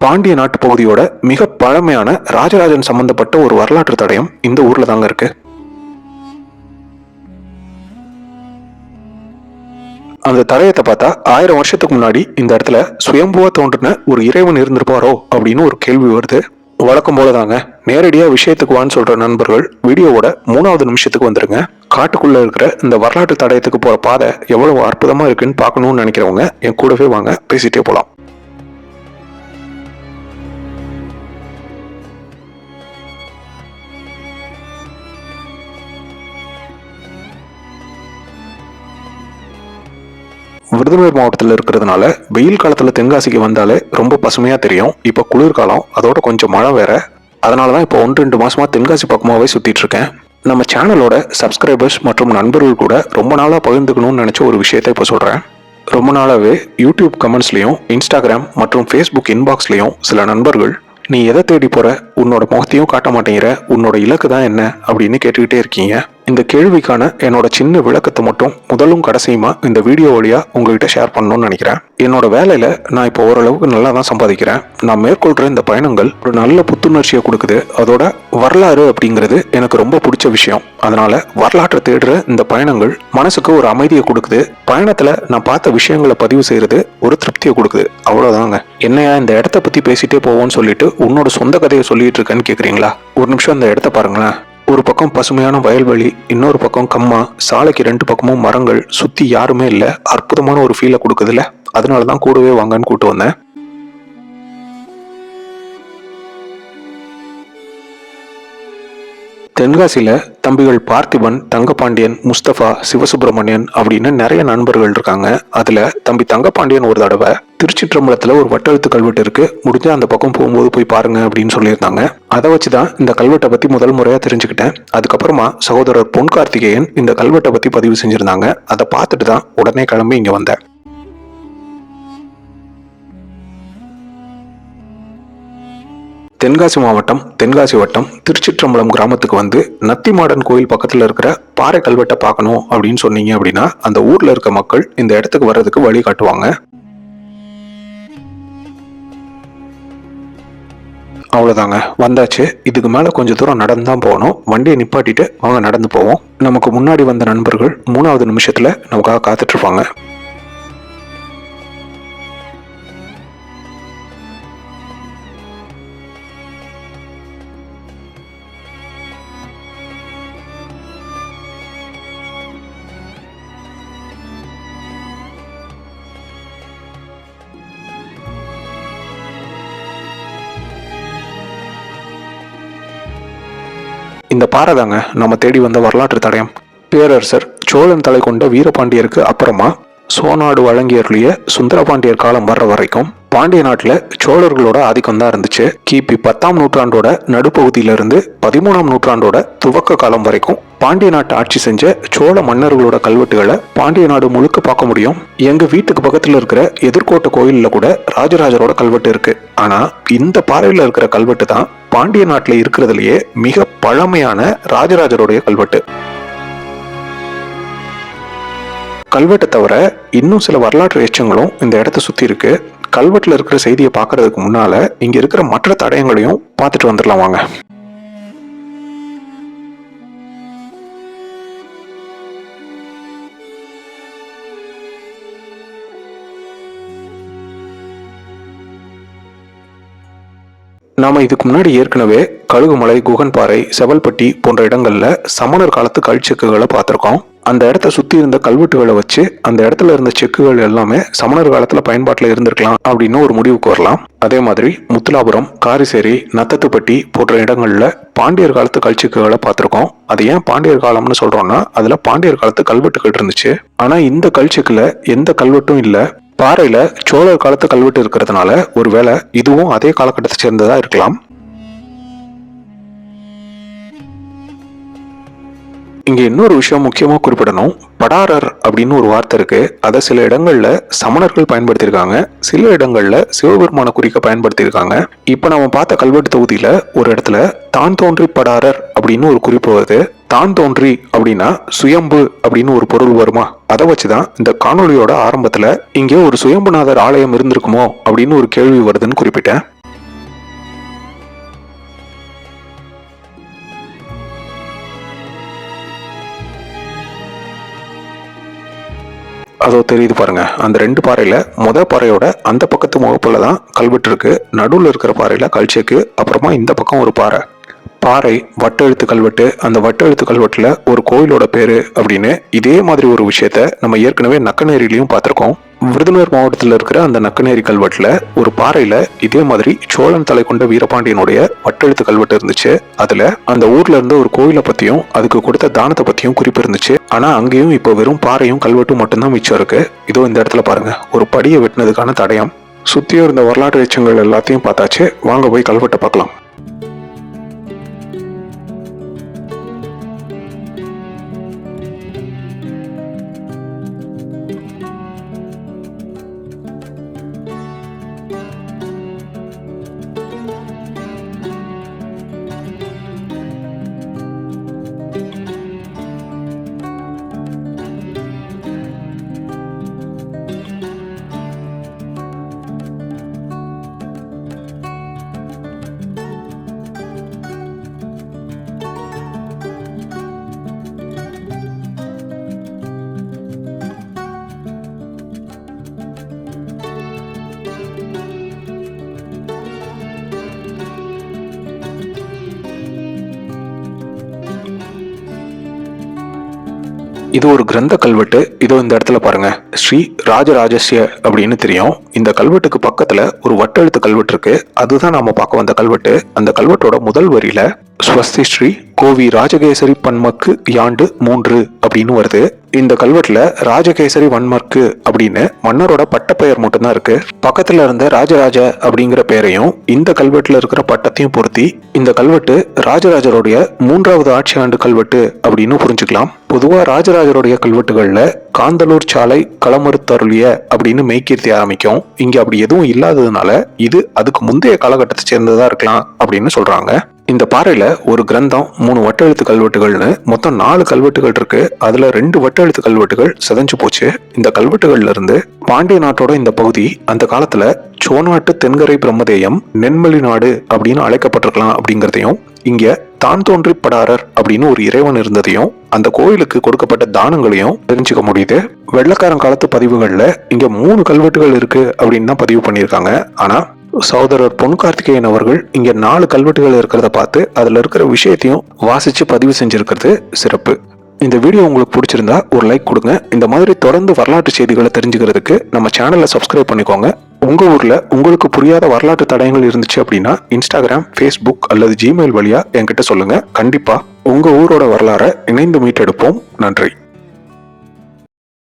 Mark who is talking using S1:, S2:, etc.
S1: பாண்டிய நாட்டு பகுதியோட மிக பழமையான ராஜராஜன் சம்பந்தப்பட்ட ஒரு வரலாற்று தடயம் இந்த ஊர்ல தாங்க இருக்கு. அந்த தடயத்தை பார்த்தா 1000 வருஷத்துக்கு முன்னாடி இந்த இடத்துல சுயம்புவா தோன்றின ஒரு இறைவன் இருந்திருப்பாரோ அப்படின்னு ஒரு கேள்வி வருது. வழக்கம் போலதாங்க நேரடியா விஷயத்துக்கு வான்னு சொல்ற நண்பர்கள் வீடியோவோட 3வது நிமிஷத்துக்கு வந்துருங்க. காட்டுக்குள்ள இருக்கிற இந்த வரலாற்று தடயத்துக்கு போற பாதை எவ்வளவு அற்புதமா இருக்குன்னு பார்க்கணும்னு நினைக்கிறவங்க என் கூடவே வாங்க, பேசிட்டே போலாம். விருதுநகர் மாவட்டத்தில் இருக்கிறதுனால வெயில் காலத்துல தென்காசிக்கு வந்தாலே ரொம்ப பசுமையா தெரியும். இப்ப குளிர்காலம், அதோட கொஞ்சம் மழை வேற. அதனாலதான் இப்போ 1-2 மாசமா தென்காசி பக்கமாவே சுத்திட்டு இருக்கேன். நம்ம சேனலோட சப்ஸ்கிரைபர்ஸ் மற்றும் நண்பர்கள் கூட ரொம்ப நாளா பகிர்ந்துக்கணும்னு நினைச்ச ஒரு விஷயத்தை இப்போ சொல்றேன். ரொம்ப நாளாவே யூடியூப் கமெண்ட்ஸ்லயும் இன்ஸ்டாகிராம் மற்றும் ஃபேஸ்புக் இன்பாக்ஸ்லயும் சில நண்பர்கள் நீ எதை தேடி போற, உன்னோட முகத்தையும் காட்ட மாட்டேங்கிற, உன்னோட இலக்கு தான் என்ன அப்படின்னு கேட்டுக்கிட்டே இருக்கீங்க. இந்த கேள்விக்கான என்னோட சின்ன விளக்கத்தை மட்டும் முதலும் கடைசியுமா இந்த வீடியோ வழியா உங்ககிட்ட ஷேர் பண்ணணும்னு நினைக்கிறேன். என்னோட வேலையில நான் இப்போ ஓரளவுக்கு நல்லா தான் சம்பாதிக்கிறேன். நான் மேற்கொள்ற இந்த பயணங்கள் ஒரு நல்ல புத்துணர்ச்சியை கொடுக்குது. அதோட வரலாறு அப்படிங்கிறது எனக்கு ரொம்ப பிடிச்ச விஷயம். அதனால வரலாற்றை தேடுற இந்த பயணங்கள் மனசுக்கு ஒரு அமைதியை கொடுக்குது. பயணத்துல நான் பார்த்த விஷயங்களை பதிவு செய்யறது ஒரு திருப்தியை கொடுக்குது. அவ்வளவுதாங்க. என்னையா இந்த இடத்த பத்தி பேசிட்டே போவோம்னு சொல்லிட்டு உன்னோட சொந்த கதையை சொல்லிட்டு இருக்கேன்னு கேக்குறீங்களா? ஒரு நிமிஷம் இந்த இடத்த பாருங்களேன். ஒரு பக்கம் பசுமையான வயல்வெளி, இன்னொரு பக்கம் கம்மா, சாலைக்கு 2 பக்கமும் மரங்கள், சுத்தி யாருமே இல்ல. அற்புதமான ஒரு ஃபீலை கொடுக்குதுல்ல. அதனாலதான் கூடவே வாங்கன்னு கூட்டு வந்தேன். தென்காசியில தம்பிகள் பார்த்திபன், தங்கபாண்டியன், முஸ்தபா, சிவசுப்பிரமணியன் அப்படின்னு நிறைய நண்பர்கள் இருக்காங்க. அதுல தம்பி தங்கபாண்டியன் ஒரு தடவை திருச்சிற்றம்பலத்துல ஒரு வட்டெழுத்து கல்வெட்டு இருக்கு, முடிஞ்சா அந்த பக்கம் போகும்போது போய் பாருங்க அப்படின்னு சொல்லியிருந்தாங்க. அதை வச்சுதான் இந்த கல்வெட்டை பத்தி முதல் முறையா தெரிஞ்சுக்கிட்டேன். அதுக்கப்புறமா சகோதரர் பொன் கார்த்திகேயன் இந்த கல்வெட்டை பத்தி பதிவு செஞ்சிருந்தாங்க. அதை பார்த்துட்டு தான் உடனே கிளம்பி இங்க வந்தேன். தென்காசி மாவட்டம் தென்காசி வட்டம் திருச்சிற்றம்பலம் கிராமத்துக்கு வந்து நத்திமாடன் கோயில் பக்கத்துல இருக்கிற பாறை கல்வெட்டை பார்க்கணும் அப்படின்னு சொன்னீங்க அப்படின்னா அந்த ஊர்ல இருக்க மக்கள் இந்த இடத்துக்கு வர்றதுக்கு வழி காட்டுவாங்க. அவ்வளவுதாங்க, வந்தாச்சு. இதுக்கு மேல கொஞ்சம் தூரம் நடந்துதான் போகணும். வண்டியை நிப்பாட்டிட்டு அவங்க நடந்து போவோம். நமக்கு முன்னாடி வந்த நண்பர்கள் 3வது நிமிஷத்துல நமக்காக காத்துட்டு இருப்பாங்க. இந்த பாறை தாங்க நம்ம தேடி வந்த வரலாற்று தடயம். பேரரசர் சோழன் தலை கொண்ட வீரபாண்டியருக்கு அப்புறமா சோநாடு வழங்கியருளிய சுந்தரபாண்டியர் காலம் வர்ற வரைக்கும் பாண்டிய நாட்டுல சோழர்களோட ஆதிக்கம் தான் இருந்துச்சு. கிபி 10ஆம் நூற்றாண்டோட நடுப்பகுதியிலிருந்து 13ஆம் நூற்றாண்டோட துவக்க காலம் வரைக்கும் பாண்டிய நாட்டு ஆட்சி செஞ்ச சோழ மன்னர்களோட கல்வெட்டுகளை பாண்டிய நாடு முழுக்க பார்க்க முடியும். எங்க வீட்டுக்கு பக்கத்துல இருக்கிற எதிர்கோட்டை கோயில்ல கூட ராஜராஜரோட கல்வெட்டு இருக்கு. ஆனா இந்த பாறையில இருக்கிற கல்வெட்டு தான் பாண்டிய நாட்டுல இருக்கிறதுலயே மிக பழமையான ராஜராஜருடைய கல்வெட்டு. கல்வெட்டை தவிர இன்னும் சில வரலாற்று எச்சங்களும் இந்த இடத்த சுத்தி இருக்கு. கல்வெட்டுல இருக்கிற செய்தியை பார்க்கறதுக்கு முன்னால இங்க இருக்கிற மற்ற தடயங்களையும் பார்த்துட்டு வந்துடலாம் வாங்க. நாம இதுக்கு முன்னாடி ஏற்கனவே கழுகுமலை, குகன்பாறை, செவல்பட்டி போன்ற இடங்கள்ல சமணர் காலத்து கல்செக்குகளை பார்த்திருக்கோம். அந்த இடத்த சுத்தி இருந்த கல்வெட்டுகளை வச்சு அந்த இடத்துல இருந்த செக்குகள் எல்லாமே சமணர் காலத்துல பயன்பாட்டுல இருந்திருக்கலாம் அப்படின்னு ஒரு முடிவுக்கு வரலாம். அதே மாதிரி முத்துலாபுரம், காரிசேரி, நத்தத்துப்பட்டி போன்ற இடங்கள்ல பாண்டியர் காலத்து கல்செக்குகளை பார்த்திருக்கோம். அது ஏன் பாண்டியர் காலம்னு சொல்றோம்னா அதுல பாண்டியர் காலத்து கல்வெட்டுகள் இருந்துச்சு. ஆனா இந்த கல்செக்குல எந்த கல்வெட்டும் இல்ல. பாறையில சோழர் காலத்து கல்வெட்டு இருக்கிறதுனால ஒருவேளை இதுவும் அதே காலகட்டத்தை சேர்ந்ததா இருக்கலாம். இங்க இன்னொரு விஷயம் முக்கியமா குறிப்பிடணும். படாரர் அப்படின்னு ஒரு வார்த்தை இருக்கு. அதை சில இடங்கள்ல சமணர்கள் பயன்படுத்தியிருக்காங்க, சில இடங்கள்ல சிவபெருமான குறிக்க பயன்படுத்தியிருக்காங்க. இப்ப நம்ம பார்த்த கல்வெட்டு தொகுதியில ஒரு இடத்துல தான் தோன்றி படாரர் அப்படின்னு ஒரு குறிப்பு வருது. தான் தோன்றி அப்படின்னா சுயம்பு அப்படின்னு ஒரு பொருள் வருமா? அதை வச்சுதான் இந்த காணொலியோட ஆரம்பத்துல இங்கே ஒரு சுயம்புநாதர் ஆலயம் இருந்திருக்குமோ அப்படின்னு ஒரு கேள்வி வருதுன்னு குறிப்பிட்டேன். அதோ தெரியுது பாருங்க, அந்த 2 பாறையில பாறையோட அந்த பக்கத்து முகப்புல தான் கல்வெட்டு இருக்கு. நடுவில் இருக்கிற பாறையில கல்ச்செக்கு, அப்புறமா இந்த பக்கம் ஒரு பாறை வட்டெழுத்து கல்வெட்டு. அந்த வட்டெழுத்து கல்வெட்டுல ஒரு கோயிலோட பேரு அப்படின்னு இதே மாதிரி ஒரு விஷயத்த நம்ம ஏற்கனவே நக்கநேரிலையும் பார்த்திருக்கோம். விருதுநகர் மாவட்டத்தில் இருக்கிற அந்த நக்கநேரி கல்வெட்டுல ஒரு பாறையில இதே மாதிரி சோழன் தலை கொண்ட வீரபாண்டியனுடைய வட்டெழுத்து கல்வெட்டு இருந்துச்சு. அதுல அந்த ஊர்ல இருந்த ஒரு கோயிலை பத்தியும் அதுக்கு கொடுத்த தானத்தை பத்தியும் குறிப்பு இருந்துச்சு. ஆனா அங்கேயும் இப்போ வெறும் பாறையும் கல்வெட்டும் மட்டும்தான் மிச்சம் இருக்கு. இதோ இந்த இடத்துல பாருங்க, ஒரு படியை வெட்டினதுக்கான தடயம். சுத்தியும் இருந்த வரலாற்று எச்சங்கள் எல்லாத்தையும் பார்த்தாச்சு. வாங்க போய் கல்வெட்டை பார்க்கலாம். இது ஒரு கிரந்த கல்வெட்டு. இதோ இந்த இடத்துல பாருங்க, ஸ்ரீ ராஜராஜஸ்ய அப்படின்னு தெரியும். இந்த கல்வெட்டுக்கு பக்கத்துல ஒரு வட்டெழுத்து கல்வெட்டு இருக்கு. அதுதான் நாம பார்க்க வந்த கல்வெட்டு. அந்த கல்வெட்டோட முதல் வரியில ஸ்வஸ்தி ஸ்ரீ கோவி ராஜகேசரி பன்மக்கு யாண்டு 3 அப்படின்னு வருது. இந்த கல்வெட்டுல ராஜகேசரி வன்மர்க்கு அப்படின்னு மன்னரோட பட்டப்பெயர் மட்டும்தான் இருக்கு. பக்கத்துல இருந்த ராஜராஜ அப்படிங்கிற பெயரையும் இந்த கல்வெட்டுல இருக்கிற பட்டத்தையும் பொருத்தி இந்த கல்வெட்டு ராஜராஜருடைய 3வது ஆட்சி ஆண்டு கல்வெட்டு அப்படின்னு புரிஞ்சுக்கலாம். பொதுவா ராஜராஜருடைய கல்வெட்டுகள்ல காந்தலூர் சாலை களமறுத்தருளிய அப்படின்னு மெய்கீர்த்தி ஆரம்பிக்கும். இங்க அப்படி எதுவும் இல்லாததுனால இது அதுக்கு முந்தைய காலகட்டத்தை சேர்ந்ததா இருக்கலாம் அப்படின்னு சொல்றாங்க. இந்த பாறையில ஒரு கிரந்தம், 3 வட்டெழுத்து கல்வெட்டுகள்னு மொத்தம் 4 கல்வெட்டுகள் இருக்கு. அதுல 2 வட்டெழுத்து கல்வெட்டுகள் சிதைஞ்சு போச்சு. இந்த கல்வெட்டுகள்ல இருந்து பாண்டிய நாட்டோட இந்த பகுதி அந்த காலத்துல சோநாட்டு தென்கரை பிரம்மதேயம் நென்மலி நாடு அப்படின்னு அழைக்கப்பட்டிருக்கலாம் அப்படிங்கிறதையும், இங்க தான் தோன்றி படாரர் அப்படின்னு ஒரு இறைவன் இருந்ததையும், அந்த கோயிலுக்கு கொடுக்கப்பட்ட தானங்களையும் தெரிஞ்சுக்க முடியுது. வெள்ளக்காரன் காலத்து பதிவுகள்ல இங்க 3 கல்வெட்டுகள் இருக்கு அப்படின்னு தான் பதிவு பண்ணியிருக்காங்க. ஆனா சகோதரர் பொன் கார்த்திகேயன் அவர்கள் இங்க 4 கல்வெட்டுகள் இருக்கிறத பார்த்து அதுல இருக்கிற விஷயத்தையும் வாசிச்சு பதிவு செஞ்சிருக்கிறது சிறப்பு. இந்த வீடியோ உங்களுக்கு பிடிச்சிருந்தா ஒரு லைக் கொடுங்க. இந்த மாதிரி தொடர்ந்து வரலாற்று செய்திகளை தெரிஞ்சுக்கிறதுக்கு நம்ம சேனலை சப்ஸ்கிரைப் பண்ணிக்கோங்க. உங்க ஊர்ல உங்களுக்கு புரியாத வரலாற்று தடயங்கள் இருந்துச்சு அப்படின்னா இன்ஸ்டாகிராம், ஃபேஸ்புக் அல்லது ஜிமெயில் வழியா என்கிட்ட சொல்லுங்க. கண்டிப்பா உங்க ஊரோட வரலாறை இணைந்து மீட்டெடுப்போம். நன்றி.